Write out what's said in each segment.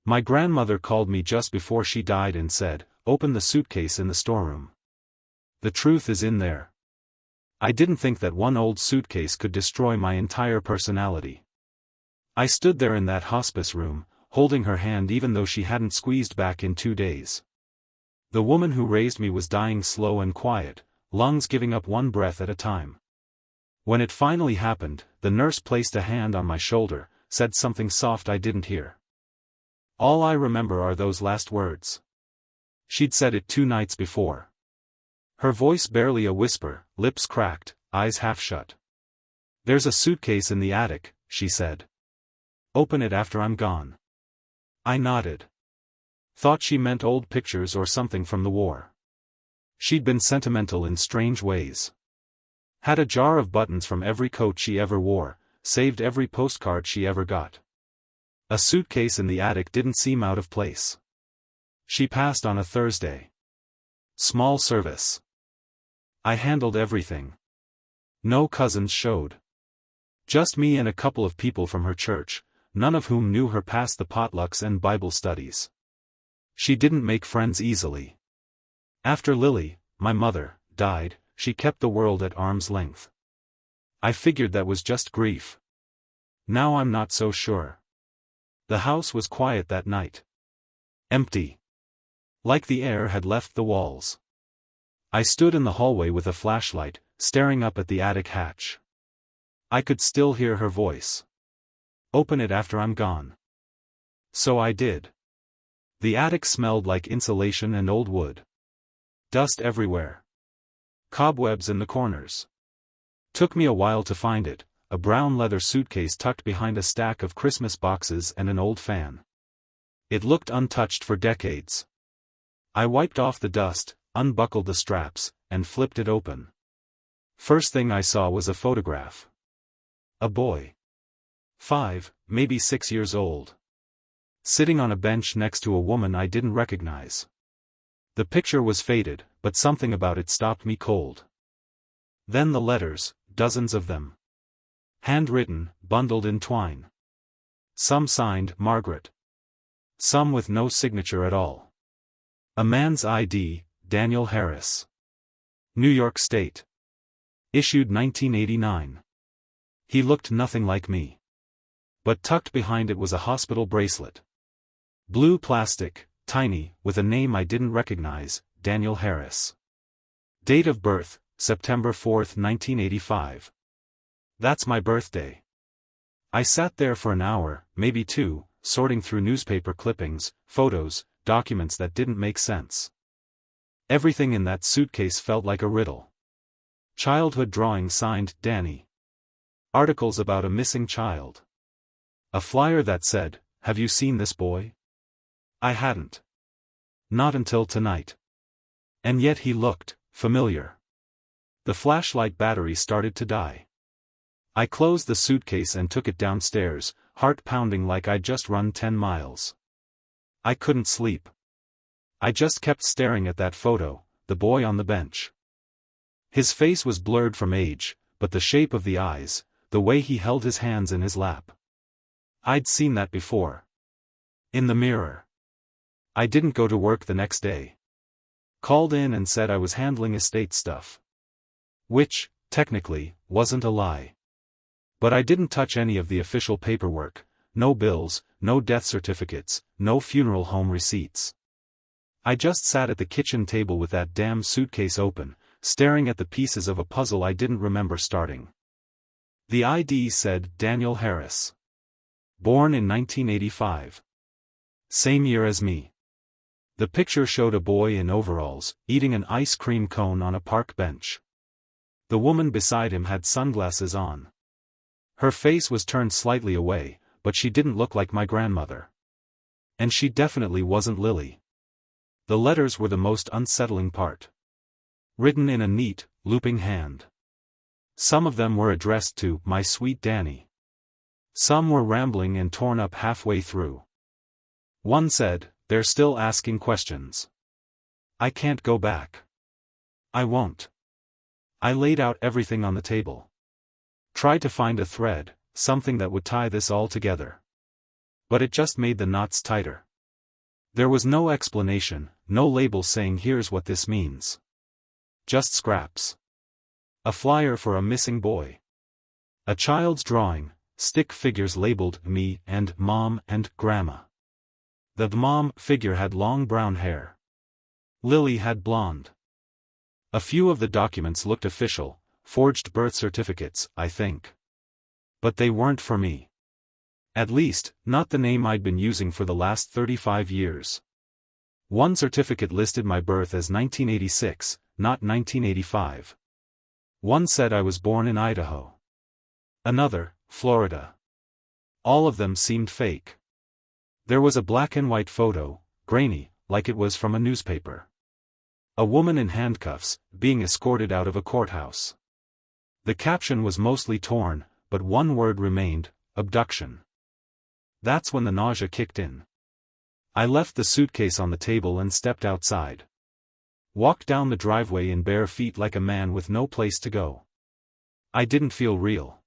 My grandmother called me just before she died and said, "Open the suitcase in the storeroom. The truth is in there." I didn't think that one old suitcase could destroy my entire personality. I stood there in that hospice room, holding her hand even though she hadn't squeezed back in 2 days. The woman who raised me was dying slow and quiet, lungs giving up one breath at a time. When it finally happened, the nurse placed a hand on my shoulder, said something soft I didn't hear. All I remember are those last words. She'd said it 2 nights before. Her voice barely a whisper, lips cracked, eyes half shut. "There's a suitcase in the attic," she said. "Open it after I'm gone." I nodded. Thought she meant old pictures or something from the war. She'd been sentimental in strange ways. Had a jar of buttons from every coat she ever wore, saved every postcard she ever got. A suitcase in the attic didn't seem out of place. She passed on a Thursday. Small service. I handled everything. No cousins showed. Just me and a couple of people from her church, none of whom knew her past the potlucks and Bible studies. She didn't make friends easily. After Lily, my mother, died, she kept the world at arm's length. I figured that was just grief. Now I'm not so sure. The house was quiet that night. Empty. Like the air had left the walls. I stood in the hallway with a flashlight, staring up at the attic hatch. I could still hear her voice. "Open it after I'm gone." So I did. The attic smelled like insulation and old wood. Dust everywhere. Cobwebs in the corners. Took me a while to find it, a brown leather suitcase tucked behind a stack of Christmas boxes and an old fan. It looked untouched for decades. I wiped off the dust, unbuckled the straps, and flipped it open. First thing I saw was a photograph. A boy. 5, maybe 6 years old. Sitting on a bench next to a woman I didn't recognize. The picture was faded, but something about it stopped me cold. Then the letters, dozens of them. Handwritten, bundled in twine. Some signed, Margaret. Some with no signature at all. A man's ID, Daniel Harris. New York State. Issued 1989. He looked nothing like me. But tucked behind it was a hospital bracelet. Blue plastic, tiny, with a name I didn't recognize, Daniel Harris. Date of birth, September 4, 1985. That's my birthday. I sat there for an hour, maybe 2, sorting through newspaper clippings, photos, documents that didn't make sense. Everything in that suitcase felt like a riddle. Childhood drawings signed, Danny. Articles about a missing child. A flyer that said, "Have you seen this boy?" I hadn't. Not until tonight. And yet he looked familiar. The flashlight battery started to die. I closed the suitcase and took it downstairs, heart pounding like I'd just run 10 miles. I couldn't sleep. I just kept staring at that photo, the boy on the bench. His face was blurred from age, but the shape of the eyes, the way he held his hands in his lap. I'd seen that before. In the mirror. I didn't go to work the next day. Called in and said I was handling estate stuff. Which, technically, wasn't a lie. But I didn't touch any of the official paperwork, no bills, no death certificates, no funeral home receipts. I just sat at the kitchen table with that damn suitcase open, staring at the pieces of a puzzle I didn't remember starting. The ID said Daniel Harris. Born in 1985. Same year as me. The picture showed a boy in overalls, eating an ice cream cone on a park bench. The woman beside him had sunglasses on. Her face was turned slightly away, but she didn't look like my grandmother. And she definitely wasn't Lily. The letters were the most unsettling part. Written in a neat, looping hand. Some of them were addressed to "My Sweet Danny." Some were rambling and torn up halfway through. One said, "They're still asking questions. I can't go back. I won't." I laid out everything on the table. Tried to find a thread, something that would tie this all together. But it just made the knots tighter. There was no explanation, no label saying here's what this means. Just scraps. A flyer for a missing boy. A child's drawing, stick figures labeled me and mom and grandma. The mom figure had long brown hair. Lily had blonde. A few of the documents looked official, forged birth certificates, I think. But they weren't for me. At least, not the name I'd been using for the last 35 years. One certificate listed my birth as 1986, not 1985. One said I was born in Idaho. Another, Florida. All of them seemed fake. There was a black and white photo, grainy, like it was from a newspaper. A woman in handcuffs, being escorted out of a courthouse. The caption was mostly torn, but one word remained, abduction. That's when the nausea kicked in. I left the suitcase on the table and stepped outside. Walked down the driveway in bare feet like a man with no place to go. I didn't feel real.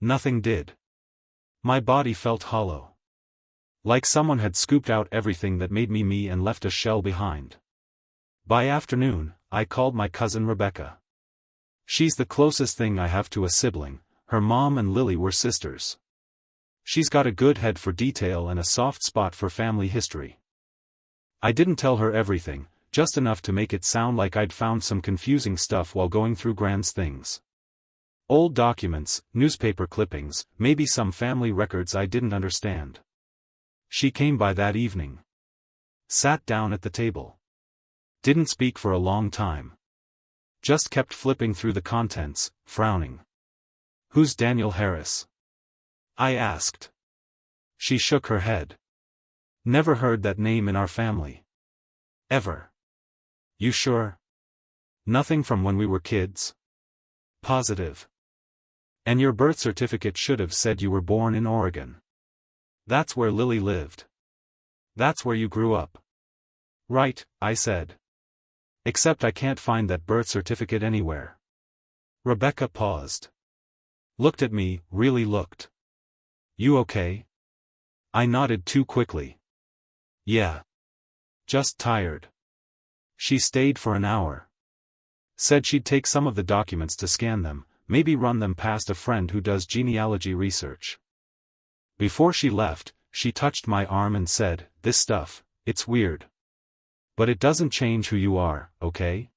Nothing did. My body felt hollow. Like someone had scooped out everything that made me me and left a shell behind. By afternoon, I called my cousin Rebecca. She's the closest thing I have to a sibling. Her mom and Lily were sisters. She's got a good head for detail and a soft spot for family history. I didn't tell her everything, just enough to make it sound like I'd found some confusing stuff while going through Grand's things. Old documents, newspaper clippings, maybe some family records I didn't understand. She came by that evening. Sat down at the table. Didn't speak for a long time. Just kept flipping through the contents, frowning. "Who's Daniel Harris?" I asked. She shook her head. "Never heard that name in our family. Ever." "You sure? Nothing from when we were kids?" "Positive. And your birth certificate should have said you were born in Oregon. That's where Lily lived. That's where you grew up." "Right," I said. "Except I can't find that birth certificate anywhere." Rebecca paused. Looked at me, really looked. "You okay?" I nodded too quickly. "Yeah. Just tired." She stayed for an hour. Said she'd take some of the documents to scan them, maybe run them past a friend who does genealogy research. Before she left, she touched my arm and said, "This stuff, it's weird. But it doesn't change who you are, okay?"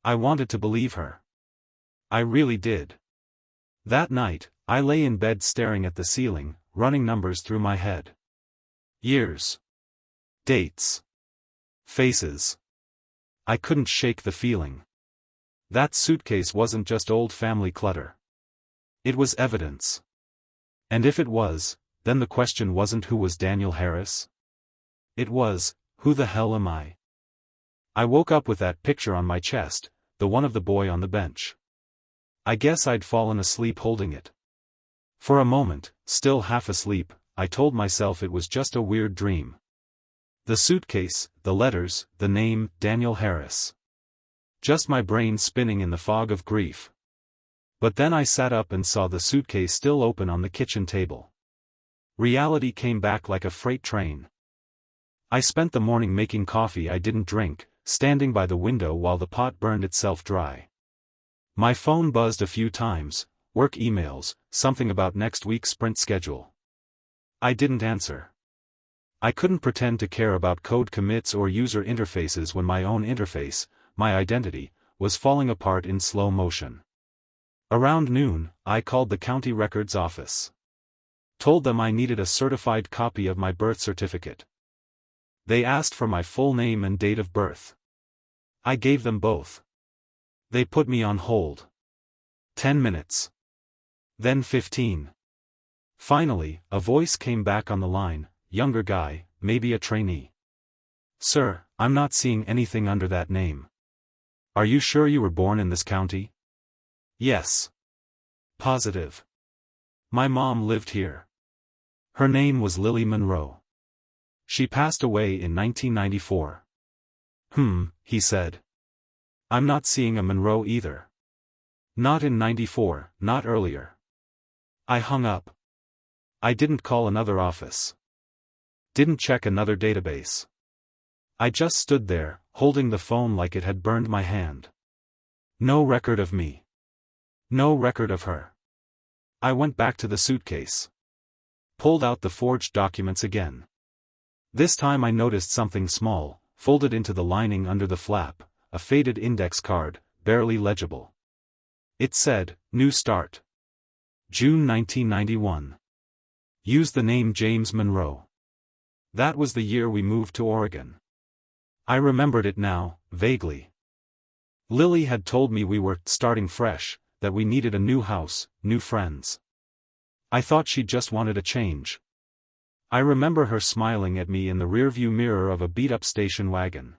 I wanted to believe her. I really did. That night, I lay in bed staring at the ceiling, running numbers through my head. Years. Dates. Faces. I couldn't shake the feeling. That suitcase wasn't just old family clutter. It was evidence. And if it was, then the question wasn't who was Daniel Harris? It was, who the hell am I? I woke up with that picture on my chest, the one of the boy on the bench. I guess I'd fallen asleep holding it. For a moment, still half asleep, I told myself it was just a weird dream. The suitcase, the letters, the name, Daniel Harris. Just my brain spinning in the fog of grief. But then I sat up and saw the suitcase still open on the kitchen table. Reality came back like a freight train. I spent the morning making coffee I didn't drink, standing by the window while the pot burned itself dry. My phone buzzed a few times, work emails, something about next week's sprint schedule. I didn't answer. I couldn't pretend to care about code commits or user interfaces when my own interface, my identity, was falling apart in slow motion. Around noon, I called the county records office. Told them I needed a certified copy of my birth certificate. They asked for my full name and date of birth. I gave them both. They put me on hold. 10 minutes. Then 15. Finally, a voice came back on the line, younger guy, maybe a trainee. "Sir, I'm not seeing anything under that name. Are you sure you were born in this county?" "Yes." "Positive." "My mom lived here. Her name was Lily Monroe. She passed away in 1994. He said. "I'm not seeing a Monroe either. Not in 94, not earlier." I hung up. I didn't call another office. Didn't check another database. I just stood there, holding the phone like it had burned my hand. No record of me. No record of her. I went back to the suitcase. Pulled out the forged documents again. This time I noticed something small, folded into the lining under the flap, a faded index card, barely legible. It said, "New Start. June 1991. Use the name James Monroe." That was the year we moved to Oregon. I remembered it now, vaguely. Lily had told me we were starting fresh, that we needed a new house, new friends. I thought she just wanted a change. I remember her smiling at me in the rearview mirror of a beat-up station wagon.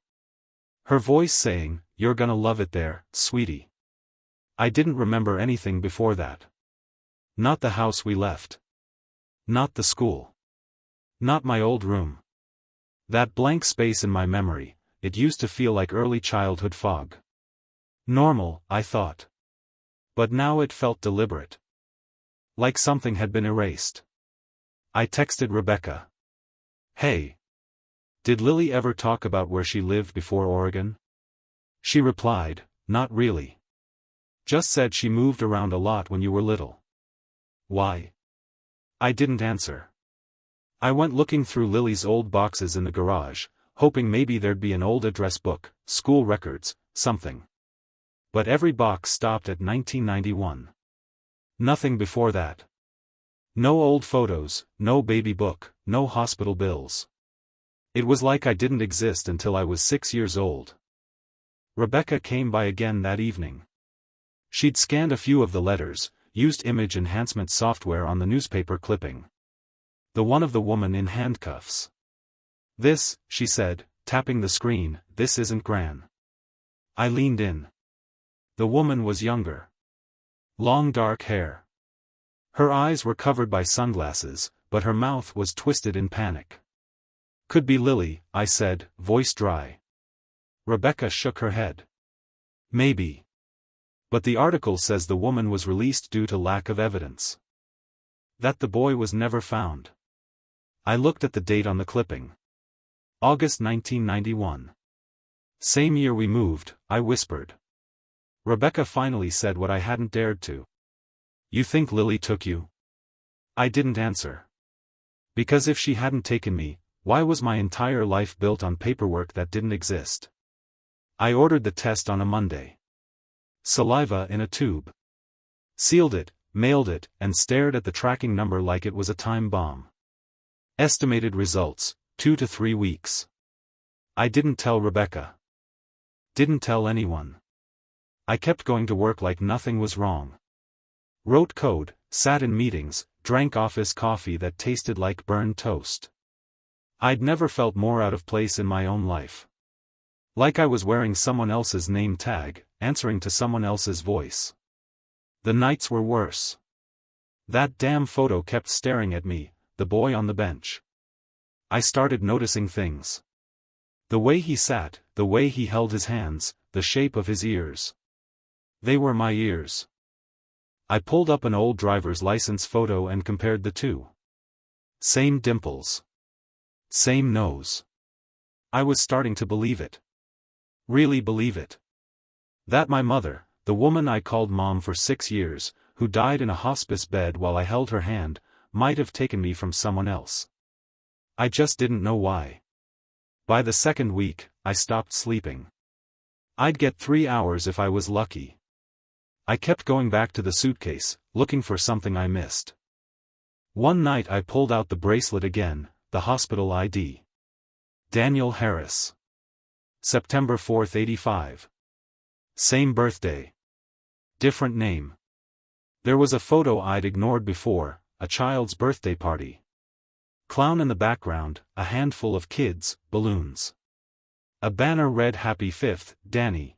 Her voice saying, "You're gonna love it there, sweetie." I didn't remember anything before that. Not the house we left. Not the school. Not my old room. That blank space in my memory, it used to feel like early childhood fog. Normal, I thought. But now it felt deliberate. Like something had been erased. I texted Rebecca. "Hey. Did Lily ever talk about where she lived before Oregon?" She replied, "Not really. Just said she moved around a lot when you were little." Why? I didn't answer. I went looking through Lily's old boxes in the garage, hoping maybe there'd be an old address book, school records, something. But every box stopped at 1991. Nothing before that. No old photos, no baby book, no hospital bills. It was like I didn't exist until I was 6 years old. Rebecca came by again that evening. She'd scanned a few of the letters, used image enhancement software on the newspaper clipping. The one of the woman in handcuffs. "This," she said, tapping the screen, "this isn't Gran." I leaned in. The woman was younger. Long dark hair. Her eyes were covered by sunglasses, but her mouth was twisted in panic. "Could be Lily," I said, voice dry. Rebecca shook her head. "Maybe. But the article says the woman was released due to lack of evidence. That the boy was never found." I looked at the date on the clipping. August 1991. "Same year we moved," I whispered. Rebecca finally said what I hadn't dared to. "You think Lily took you?" I didn't answer. Because if she hadn't taken me, why was my entire life built on paperwork that didn't exist? I ordered the test on a Monday. Saliva in a tube. Sealed it, mailed it, and stared at the tracking number like it was a time bomb. Estimated results, 2 to 3 weeks. I didn't tell Rebecca. Didn't tell anyone. I kept going to work like nothing was wrong. Wrote code, sat in meetings, drank office coffee that tasted like burned toast. I'd never felt more out of place in my own life. Like I was wearing someone else's name tag, answering to someone else's voice. The nights were worse. That damn photo kept staring at me, the boy on the bench. I started noticing things. The way he sat, the way he held his hands, the shape of his ears. They were my ears. I pulled up an old driver's license photo and compared the two. Same dimples. Same nose. I was starting to believe it. Really believe it. That my mother, the woman I called mom for 6 years, who died in a hospice bed while I held her hand, might have taken me from someone else. I just didn't know why. By the second week, I stopped sleeping. I'd get 3 hours if I was lucky. I kept going back to the suitcase, looking for something I missed. One night I pulled out the bracelet again, the hospital ID. Daniel Harris. September 4, 85. Same birthday. Different name. There was a photo I'd ignored before, a child's birthday party. Clown in the background, a handful of kids, balloons. A banner read "Happy 5th, Danny."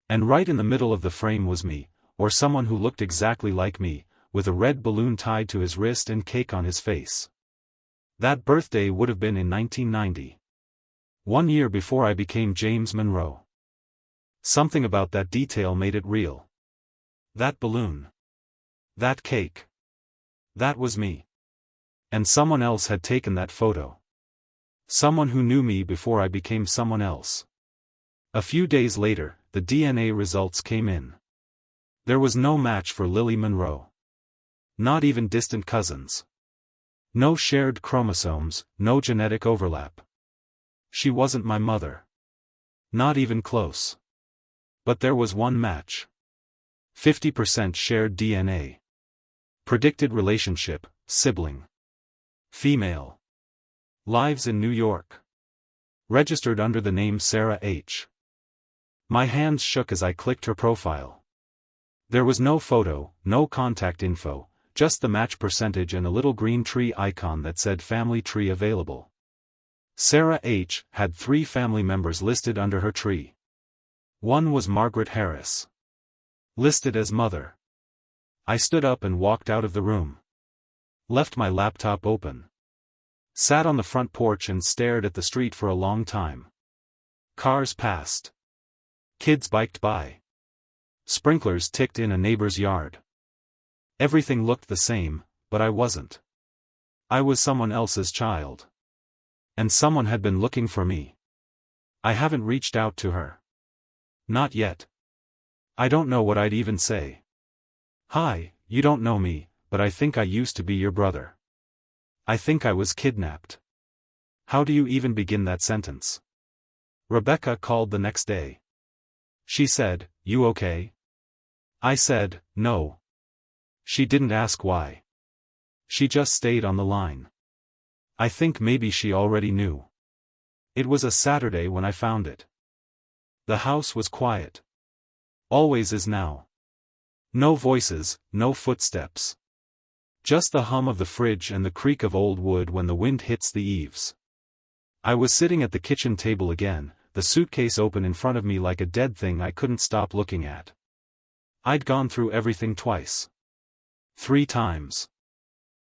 And right in the middle of the frame was me, or someone who looked exactly like me, with a red balloon tied to his wrist and cake on his face. That birthday would have been in 1990. 1 year before I became James Monroe. Something about that detail made it real. That balloon. That cake. That was me. And someone else had taken that photo. Someone who knew me before I became someone else. A few days later, the DNA results came in. There was no match for Lily Monroe. Not even distant cousins. No shared chromosomes, no genetic overlap. She wasn't my mother. Not even close. But there was one match. 50% shared DNA. Predicted relationship, sibling. Female. Lives in New York. Registered under the name Sarah H. My hands shook as I clicked her profile. There was no photo, no contact info, just the match percentage and a little green tree icon that said family tree available. Sarah H. had 3 family members listed under her tree. One was Margaret Harris. Listed as mother. I stood up and walked out of the room. Left my laptop open. Sat on the front porch and stared at the street for a long time. Cars passed. Kids biked by. Sprinklers ticked in a neighbor's yard. Everything looked the same, but I wasn't. I was someone else's child. And someone had been looking for me. I haven't reached out to her. Not yet. I don't know what I'd even say. Hi, you don't know me, but I think I used to be your brother. I think I was kidnapped. How do you even begin that sentence? Rebecca called the next day. She said, "You okay?" I said, "No." She didn't ask why. She just stayed on the line. I think maybe she already knew. It was a Saturday when I found it. The house was quiet. Always is now. No voices, no footsteps. Just the hum of the fridge and the creak of old wood when the wind hits the eaves. I was sitting at the kitchen table again, the suitcase open in front of me like a dead thing I couldn't stop looking at. I'd gone through everything twice. 3 times.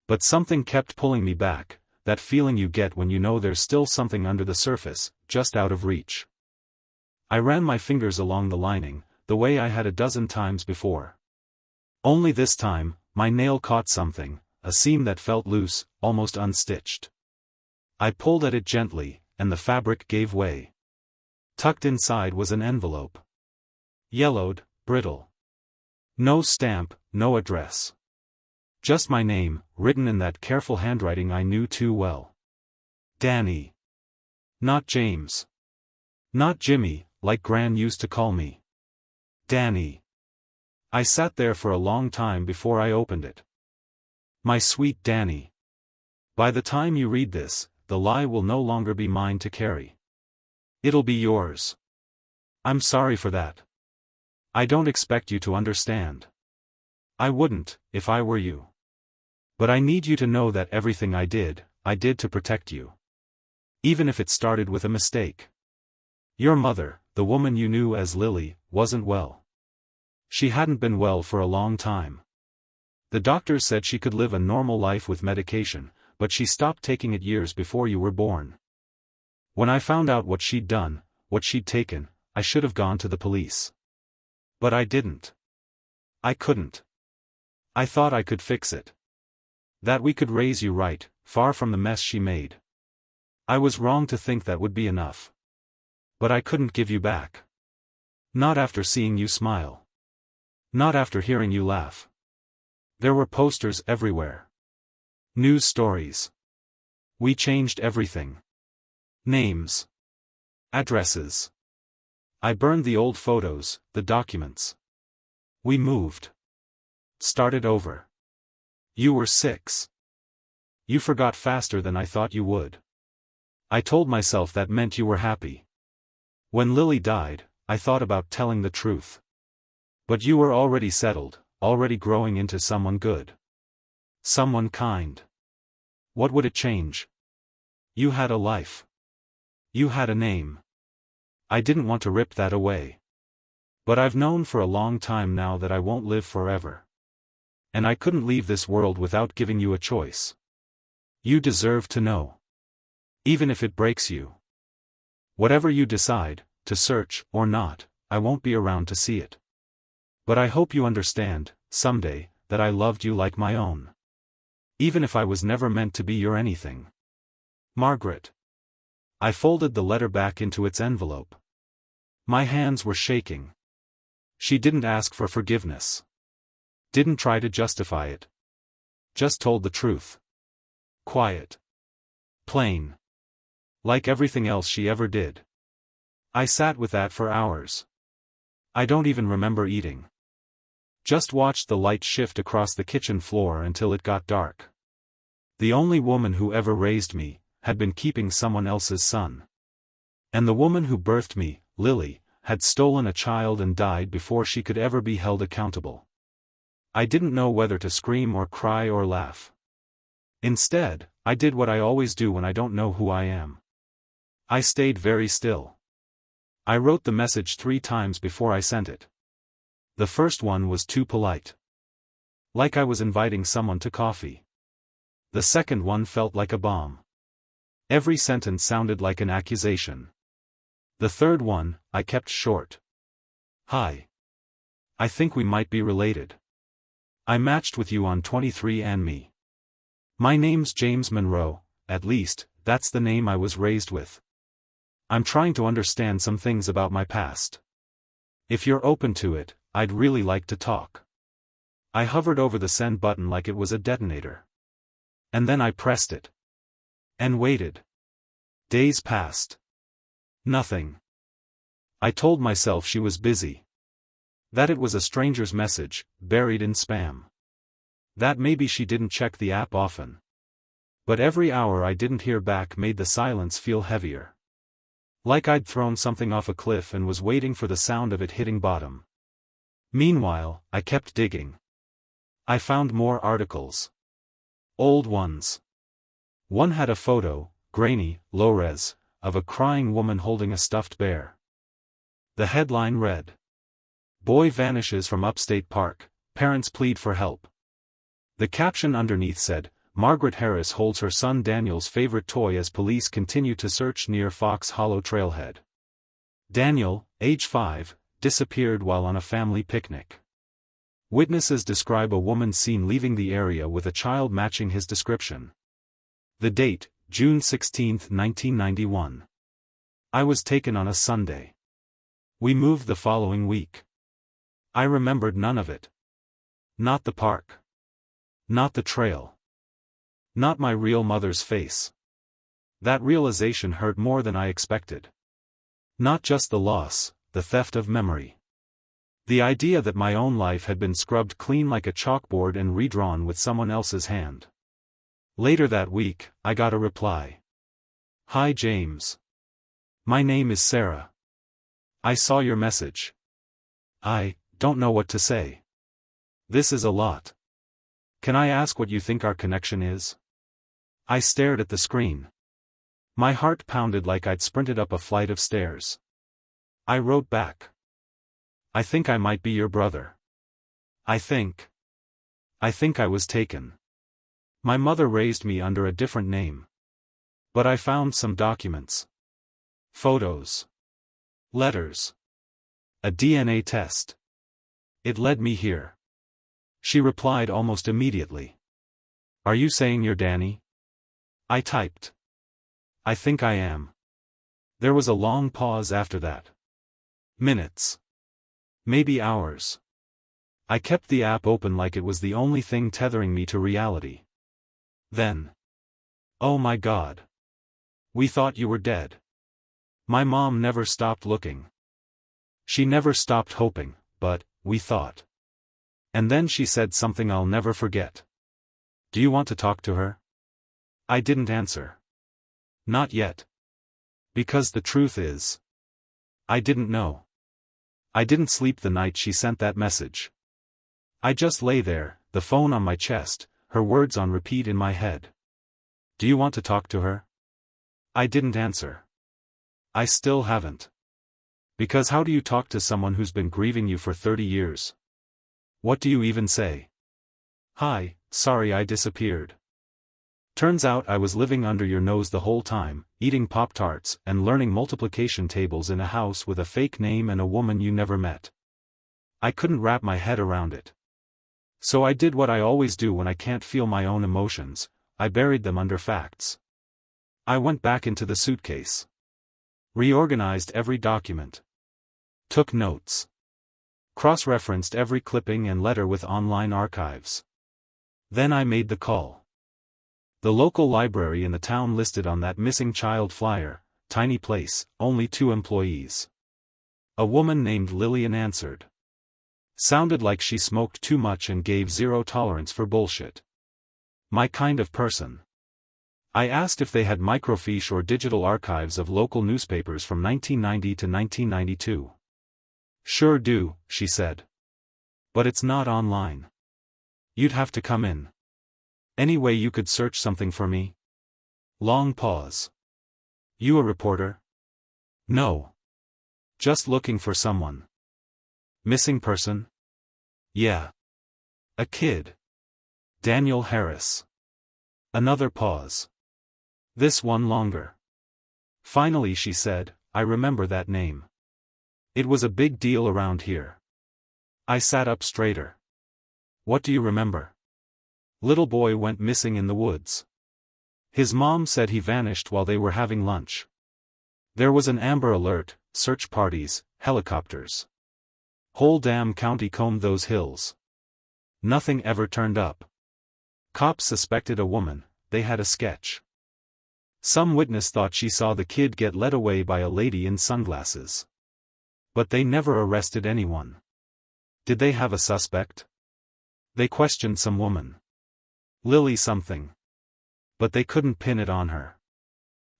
But something kept pulling me back, that feeling you get when you know there's still something under the surface, just out of reach. I ran my fingers along the lining, the way I had a dozen times before. Only this time, my nail caught something, a seam that felt loose, almost unstitched. I pulled at it gently, and the fabric gave way. Tucked inside was an envelope. Yellowed, brittle. No stamp, no address. Just my name, written in that careful handwriting I knew too well. Danny. Not James. Not Jimmy, like Gran used to call me. Danny. I sat there for a long time before I opened it. My sweet Danny. By the time you read this, the lie will no longer be mine to carry. It'll be yours. I'm sorry for that. I don't expect you to understand. I wouldn't, if I were you. But I need you to know that everything I did to protect you. Even if it started with a mistake. Your mother, the woman you knew as Lily, wasn't well. She hadn't been well for a long time. The doctors said she could live a normal life with medication, but she stopped taking it years before you were born. When I found out what she'd done, what she'd taken, I should have gone to the police. But I didn't. I couldn't. I thought I could fix it. That we could raise you right, far from the mess she made. I was wrong to think that would be enough. But I couldn't give you back. Not after seeing you smile. Not after hearing you laugh. There were posters everywhere. News stories. We changed everything. Names. Addresses. I burned the old photos, the documents. We moved. Started over. You were 6. You forgot faster than I thought you would. I told myself that meant you were happy. When Lily died, I thought about telling the truth. But you were already settled, already growing into someone good. Someone kind. What would it change? You had a life. You had a name. I didn't want to rip that away. But I've known for a long time now that I won't live forever. And I couldn't leave this world without giving you a choice. You deserve to know. Even if it breaks you. Whatever you decide, to search or not, I won't be around to see it. But I hope you understand, someday, that I loved you like my own. Even if I was never meant to be your anything. Margaret. I folded the letter back into its envelope. My hands were shaking. She didn't ask for forgiveness. Didn't try to justify it. Just told the truth. Quiet. Plain. Like everything else she ever did. I sat with that for hours. I don't even remember eating. Just watched the light shift across the kitchen floor until it got dark. The only woman who ever raised me had been keeping someone else's son. And the woman who birthed me, Lily, had stolen a child and died before she could ever be held accountable. I didn't know whether to scream or cry or laugh. Instead, I did what I always do when I don't know who I am. I stayed very still. I wrote the message 3 times before I sent it. The first one was too polite. Like I was inviting someone to coffee. The second one felt like a bomb. Every sentence sounded like an accusation. The third one, I kept short. Hi. I think we might be related. I matched with you on 23andMe. My name's James Monroe, at least, that's the name I was raised with. I'm trying to understand some things about my past. If you're open to it, I'd really like to talk. I hovered over the send button like it was a detonator. And then I pressed it. And waited. Days passed. Nothing. I told myself she was busy. That it was a stranger's message, buried in spam. That maybe she didn't check the app often. But every hour I didn't hear back made the silence feel heavier. Like I'd thrown something off a cliff and was waiting for the sound of it hitting bottom. Meanwhile, I kept digging. I found more articles. Old ones. One had a photo, grainy, low-res, of a crying woman holding a stuffed bear. The headline read, "Boy vanishes from upstate park, parents plead for help." The caption underneath said, "Margaret Harris holds her son Daniel's favorite toy as police continue to search near Fox Hollow trailhead." Daniel, age 5, disappeared while on a family picnic. Witnesses describe a woman seen leaving the area with a child matching his description. The date, June 16, 1991. I was taken on a Sunday. We moved the following week. I remembered none of it. Not the park. Not the trail. Not my real mother's face. That realization hurt more than I expected. Not just the loss, the theft of memory. The idea that my own life had been scrubbed clean like a chalkboard and redrawn with someone else's hand. Later that week, I got a reply. "Hi James. My name is Sarah. I saw your message. I don't know what to say. This is a lot. Can I ask what you think our connection is?" I stared at the screen. My heart pounded like I'd sprinted up a flight of stairs. I wrote back. "I think I might be your brother. I think I was taken. My mother raised me under a different name. But I found some documents. Photos. Letters. A DNA test. It led me here." She replied almost immediately. "Are you saying you're Danny?" I typed. "I think I am." There was a long pause after that. Minutes. Maybe hours. I kept the app open like it was the only thing tethering me to reality. Then. "Oh my God. We thought you were dead." My mom never stopped looking. She never stopped hoping, but, we thought. And then she said something I'll never forget. "Do you want to talk to her?" I didn't answer. Not yet. Because the truth is, I didn't know. I didn't sleep the night she sent that message. I just lay there, the phone on my chest, her words on repeat in my head. "Do you want to talk to her?" I didn't answer. I still haven't. Because how do you talk to someone who's been grieving you for 30 years? What do you even say? "Hi, sorry I disappeared. Turns out I was living under your nose the whole time, eating Pop-Tarts and learning multiplication tables in a house with a fake name and a woman you never met." I couldn't wrap my head around it. So I did what I always do when I can't feel my own emotions, I buried them under facts. I went back into the suitcase. Reorganized every document. Took notes. Cross-referenced every clipping and letter with online archives. Then I made the call. The local library in the town listed on that missing child flyer, tiny place, only 2 employees. A woman named Lillian answered. Sounded like she smoked too much and gave zero tolerance for bullshit. My kind of person. I asked if they had microfiche or digital archives of local newspapers from 1990 to 1992. Sure do, she said. But it's not online. You'd have to come in. Any way you could search something for me? Long pause. You a reporter? No. Just looking for someone. Missing person? Yeah. A kid. Daniel Harris. Another pause. This one longer. Finally she said, I remember that name. It was a big deal around here. I sat up straighter. What do you remember? Little boy went missing in the woods. His mom said he vanished while they were having lunch. There was an Amber Alert, search parties, helicopters. Whole damn county combed those hills. Nothing ever turned up. Cops suspected a woman, they had a sketch. Some witness thought she saw the kid get led away by a lady in sunglasses. But they never arrested anyone. Did they have a suspect? They questioned some woman. Lily something. But they couldn't pin it on her.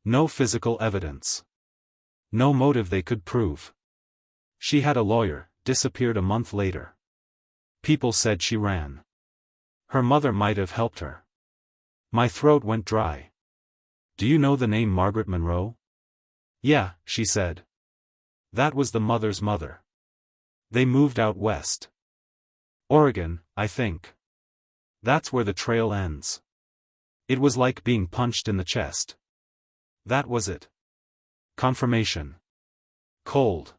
No physical evidence. No motive they could prove. She had a lawyer, disappeared a month later. People said she ran. Her mother might have helped her. My throat went dry. Do you know the name Margaret Monroe? Yeah, she said. That was the mother's mother. They moved out west. Oregon, I think. That's where the trail ends. It was like being punched in the chest. That was it. Confirmation. Cold.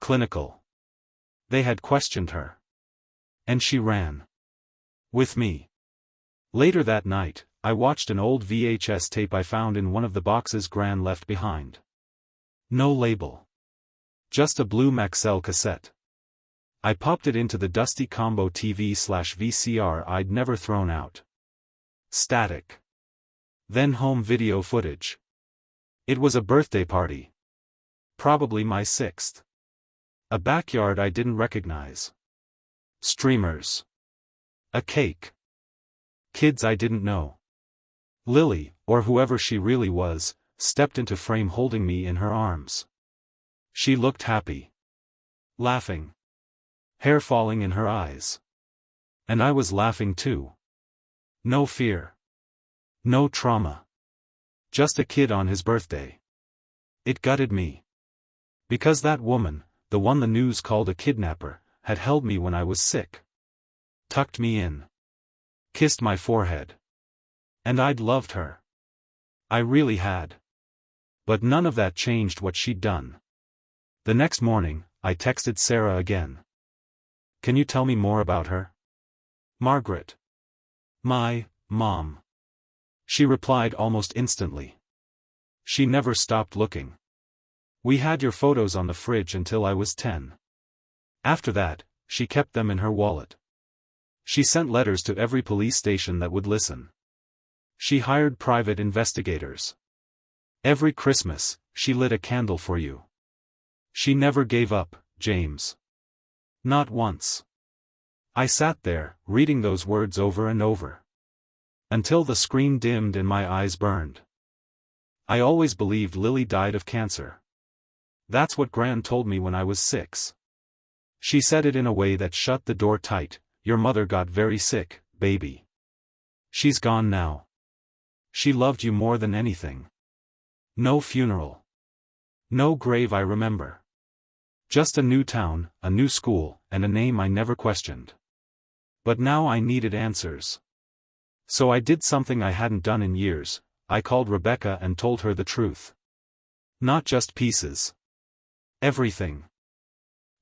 Clinical. They had questioned her. And she ran. With me. Later that night, I watched an old VHS tape I found in one of the boxes Gran left behind. No label. Just a blue Maxell cassette. I popped it into the dusty combo TV/VCR I'd never thrown out. Static. Then home video footage. It was a birthday party. Probably my 6th. A backyard I didn't recognize. Streamers. A cake. Kids I didn't know. Lily, or whoever she really was, stepped into frame holding me in her arms. She looked happy. Laughing. Hair falling in her eyes. And I was laughing too. No fear. No trauma. Just a kid on his birthday. It gutted me. Because that woman, the one the news called a kidnapper, had held me when I was sick. Tucked me in. Kissed my forehead. And I'd loved her. I really had. But none of that changed what she'd done. The next morning, I texted Sarah again. Can you tell me more about her? Margaret. My mom. She replied almost instantly. She never stopped looking. We had your photos on the fridge until I was 10. After that, she kept them in her wallet. She sent letters to every police station that would listen. She hired private investigators. Every Christmas, she lit a candle for you. She never gave up, James. Not once. I sat there, reading those words over and over. Until the screen dimmed and my eyes burned. I always believed Lily died of cancer. That's what Gran told me when I was 6. She said it in a way that shut the door tight. Your mother got very sick, baby. She's gone now. She loved you more than anything. No funeral. No grave I remember. Just a new town, a new school, and a name I never questioned. But now I needed answers. So I did something I hadn't done in years. I called Rebecca and told her the truth. Not just pieces. Everything.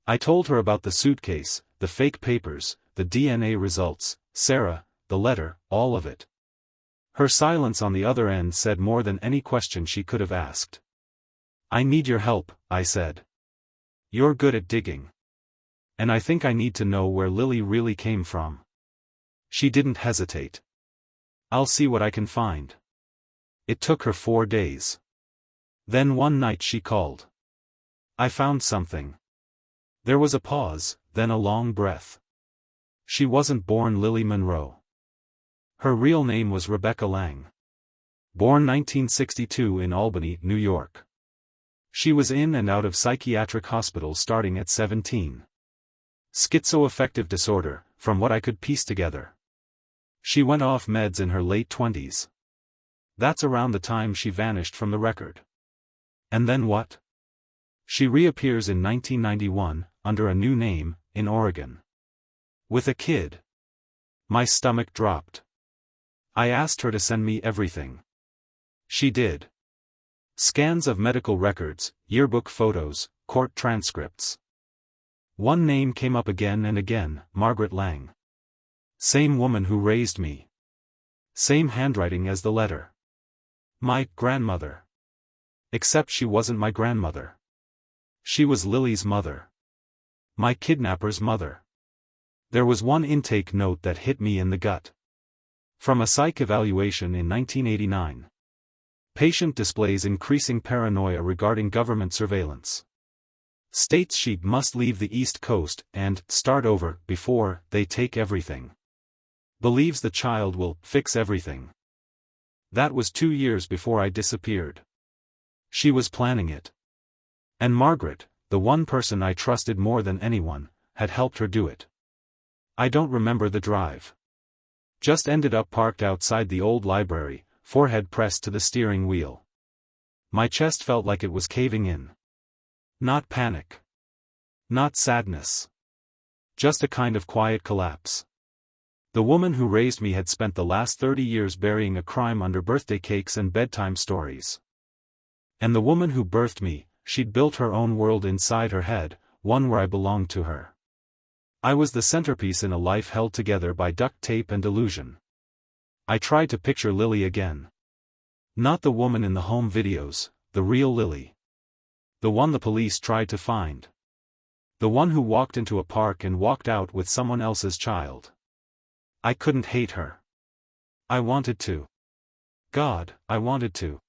I told her about the suitcase, the fake papers, the DNA results, Sarah, the letter, all of it. Her silence on the other end said more than any question she could have asked. "I need your help," I said. "You're good at digging. And I think I need to know where Lily really came from." She didn't hesitate. "I'll see what I can find." It took her 4 days. Then one night she called. "I found something." There was a pause, then a long breath. She wasn't born Lily Monroe. Her real name was Rebecca Lang. Born 1962 in Albany, New York. She was in and out of psychiatric hospitals starting at 17. Schizoaffective disorder, from what I could piece together. She went off meds in her late 20s. That's around the time she vanished from the record. And then what? She reappears in 1991, under a new name, in Oregon. With a kid. My stomach dropped. I asked her to send me everything. She did. Scans of medical records, yearbook photos, court transcripts. One name came up again and again, Margaret Lang. Same woman who raised me. Same handwriting as the letter. My grandmother. Except she wasn't my grandmother. She was Lily's mother. My kidnapper's mother. There was one intake note that hit me in the gut. From a psych evaluation in 1989. Patient displays increasing paranoia regarding government surveillance. States she must leave the East Coast and start over before they take everything. Believes the child will fix everything. That was 2 years before I disappeared. She was planning it. And Margaret, the one person I trusted more than anyone, had helped her do it. I don't remember the drive. Just ended up parked outside the old library, forehead pressed to the steering wheel. My chest felt like it was caving in. Not panic. Not sadness. Just a kind of quiet collapse. The woman who raised me had spent the last 30 years burying a crime under birthday cakes and bedtime stories. And the woman who birthed me, she'd built her own world inside her head, one where I belonged to her. I was the centerpiece in a life held together by duct tape and illusion. I tried to picture Lily again. Not the woman in the home videos, the real Lily. The one the police tried to find. The one who walked into a park and walked out with someone else's child. I couldn't hate her. I wanted to. God, I wanted to.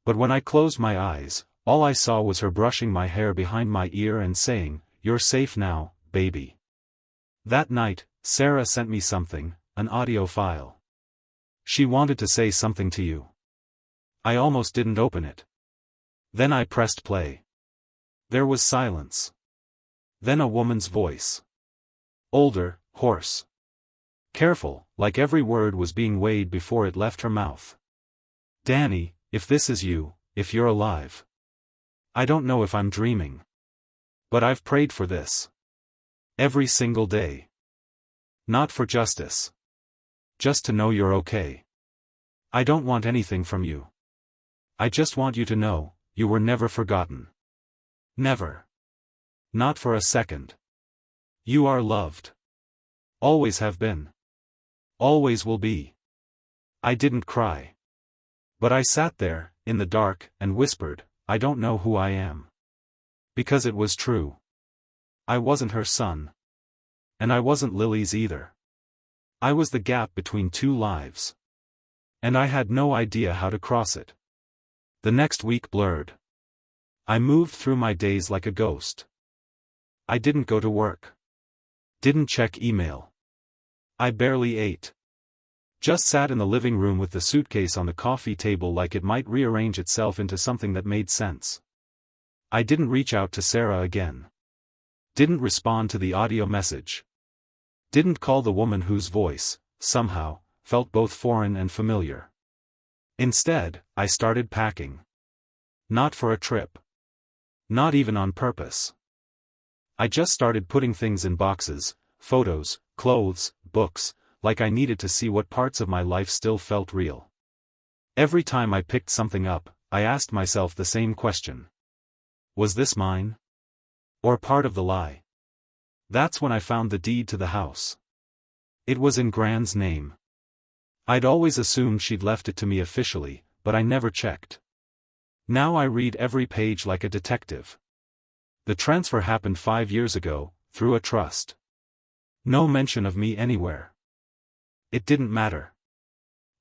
But when I closed my eyes, all I saw was her brushing my hair behind my ear and saying, "You're safe now, baby." That night, Sarah sent me something, an audio file. She wanted to say something to you. I almost didn't open it. Then I pressed play. There was silence. Then a woman's voice. Older, hoarse. Careful, like every word was being weighed before it left her mouth. "Danny, if this is you, if you're alive. I don't know if I'm dreaming. But I've prayed for this. Every single day. Not for justice. Just to know you're okay. I don't want anything from you. I just want you to know, you were never forgotten. Never. Not for a second. You are loved. Always have been. Always will be." I didn't cry. But I sat there, in the dark, and whispered, "I don't know who I am." Because it was true. I wasn't her son. And I wasn't Lily's either. I was the gap between two lives. And I had no idea how to cross it. The next week blurred. I moved through my days like a ghost. I didn't go to work. Didn't check email. I barely ate. Just sat in the living room with the suitcase on the coffee table like it might rearrange itself into something that made sense. I didn't reach out to Sarah again. Didn't respond to the audio message. Didn't call the woman whose voice, somehow, felt both foreign and familiar. Instead, I started packing. Not for a trip. Not even on purpose. I just started putting things in boxes, photos, clothes, books, like I needed to see what parts of my life still felt real. Every time I picked something up, I asked myself the same question. Was this mine? Or part of the lie? That's when I found the deed to the house. It was in Gran's name. I'd always assumed she'd left it to me officially, but I never checked. Now I read every page like a detective. The transfer happened 5 years ago, through a trust. No mention of me anywhere. It didn't matter.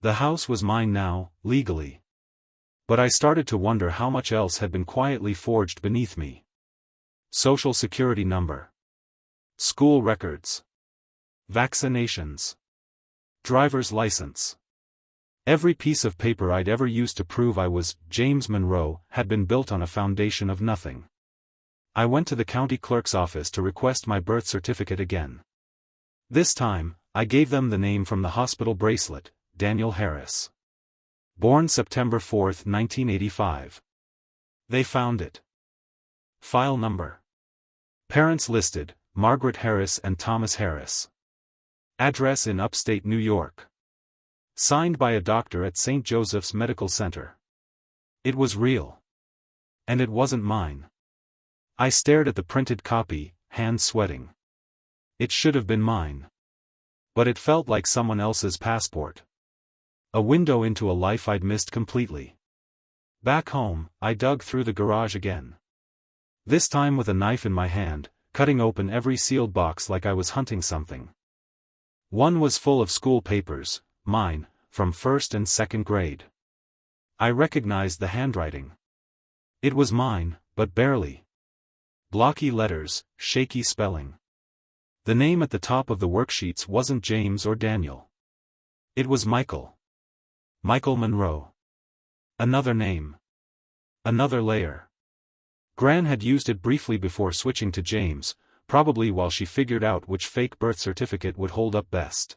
The house was mine now, legally. But I started to wonder how much else had been quietly forged beneath me. Social Security number. School records. Vaccinations. Driver's license. Every piece of paper I'd ever used to prove I was James Monroe had been built on a foundation of nothing. I went to the county clerk's office to request my birth certificate again. This time, I gave them the name from the hospital bracelet, Daniel Harris. Born September 4, 1985. They found it. File number. Parents listed, Margaret Harris and Thomas Harris. Address in upstate New York. Signed by a doctor at St. Joseph's Medical Center. It was real. And it wasn't mine. I stared at the printed copy, hands sweating. It should have been mine. But it felt like someone else's passport. A window into a life I'd missed completely. Back home, I dug through the garage again. This time with a knife in my hand, cutting open every sealed box like I was hunting something. One was full of school papers, mine, from first and second grade. I recognized the handwriting. It was mine, but barely. Blocky letters, shaky spelling. The name at the top of the worksheets wasn't James or Daniel. It was Michael. Michael Monroe. Another name. Another layer. Gran had used it briefly before switching to James, probably while she figured out which fake birth certificate would hold up best.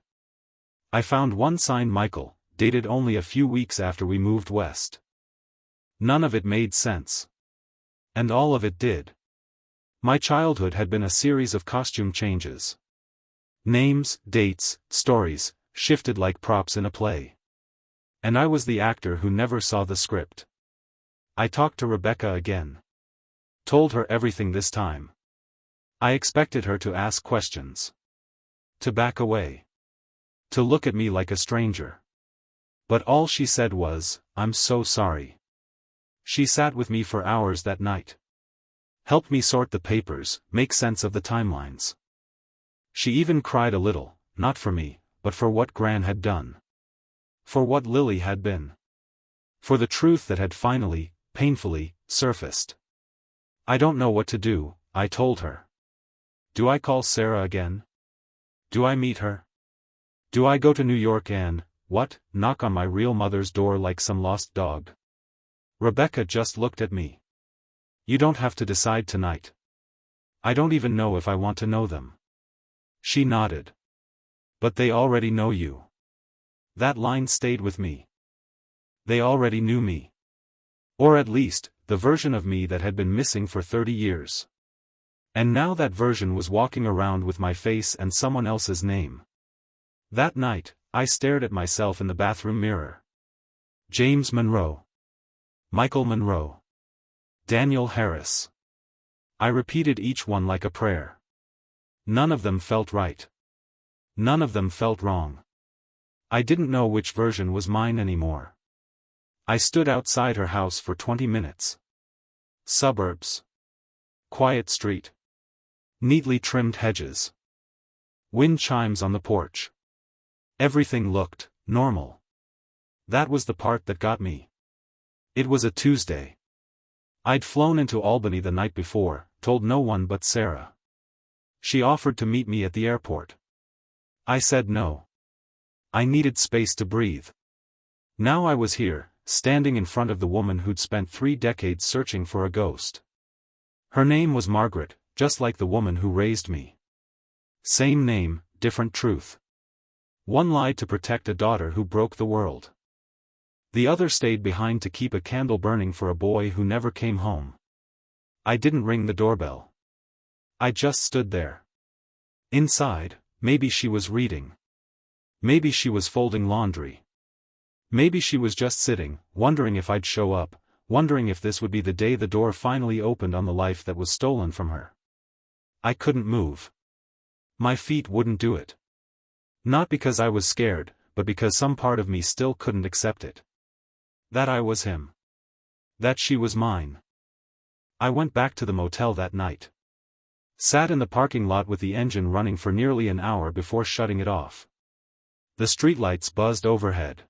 I found one signed Michael, dated only a few weeks after we moved west. None of it made sense. And all of it did. My childhood had been a series of costume changes. Names, dates, stories, shifted like props in a play. And I was the actor who never saw the script. I talked to Rebecca again. Told her everything this time. I expected her to ask questions. To back away. To look at me like a stranger. But all she said was, "I'm so sorry." She sat with me for hours that night. Helped me sort the papers, make sense of the timelines. She even cried a little, not for me, but for what Gran had done. For what Lily had been. For the truth that had finally, painfully, surfaced. "I don't know what to do," I told her. "Do I call Sarah again? Do I meet her? Do I go to New York and, knock on my real mother's door like some lost dog?" Rebecca just looked at me. "You don't have to decide tonight. I don't even know if I want to know them." She nodded. "But they already know you." That line stayed with me. They already knew me. Or at least, the version of me that had been missing for 30 years. And now that version was walking around with my face and someone else's name. That night, I stared at myself in the bathroom mirror. James Monroe. Michael Monroe. Daniel Harris. I repeated each one like a prayer. None of them felt right. None of them felt wrong. I didn't know which version was mine anymore. I stood outside her house for 20 minutes. Suburbs. Quiet street. Neatly trimmed hedges. Wind chimes on the porch. Everything looked normal. That was the part that got me. It was a Tuesday. I'd flown into Albany the night before, told no one but Sarah. She offered to meet me at the airport. I said no. I needed space to breathe. Now I was here, standing in front of the woman who'd spent 3 decades searching for a ghost. Her name was Margaret, just like the woman who raised me. Same name, different truth. One lied to protect a daughter who broke the world. The other stayed behind to keep a candle burning for a boy who never came home. I didn't ring the doorbell. I just stood there. Inside, maybe she was reading. Maybe she was folding laundry. Maybe she was just sitting, wondering if I'd show up, wondering if this would be the day the door finally opened on the life that was stolen from her. I couldn't move. My feet wouldn't do it. Not because I was scared, but because some part of me still couldn't accept it. That I was him. That she was mine. I went back to the motel that night. Sat in the parking lot with the engine running for nearly an hour before shutting it off. The streetlights buzzed overhead.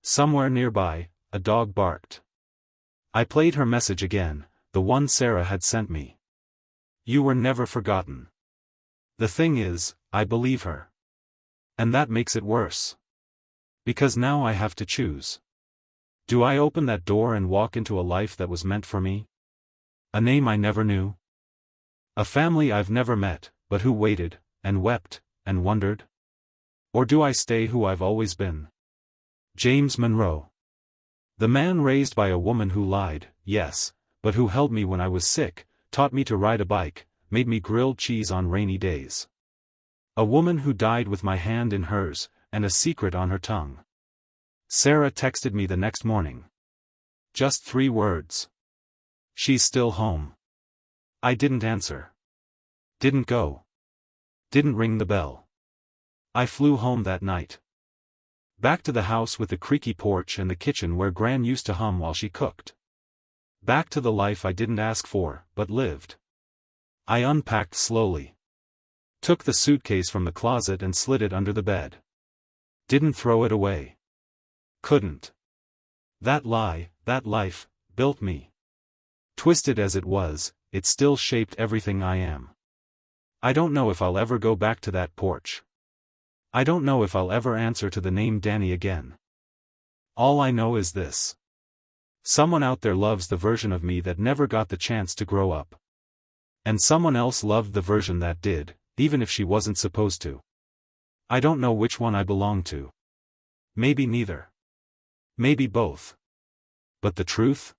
Somewhere nearby, a dog barked. I played her message again, the one Sarah had sent me. You were never forgotten. The thing is, I believe her. And that makes it worse. Because now I have to choose. Do I open that door and walk into a life that was meant for me? A name I never knew? A family I've never met, but who waited, and wept, and wondered? Or do I stay who I've always been? James Monroe. The man raised by a woman who lied, yes, but who held me when I was sick, taught me to ride a bike, made me grilled cheese on rainy days. A woman who died with my hand in hers, and a secret on her tongue. Sarah texted me the next morning. Just 3 words. She's still home. I didn't answer. Didn't go. Didn't ring the bell. I flew home that night. Back to the house with the creaky porch and the kitchen where Gran used to hum while she cooked. Back to the life I didn't ask for, but lived. I unpacked slowly. Took the suitcase from the closet and slid it under the bed. Didn't throw it away. Couldn't. That lie, that life, built me. Twisted as it was, it still shaped everything I am. I don't know if I'll ever go back to that porch. I don't know if I'll ever answer to the name Danny again. All I know is this. Someone out there loves the version of me that never got the chance to grow up. And someone else loved the version that did, even if she wasn't supposed to. I don't know which one I belong to. Maybe neither. Maybe both. But the truth?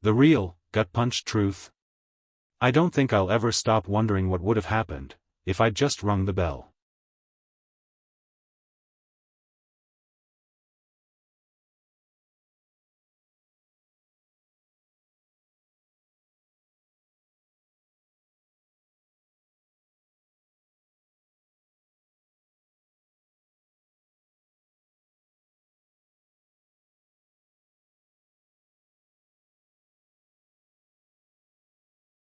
The real, gut-punched truth? I don't think I'll ever stop wondering what would have happened, if I'd just rung the bell.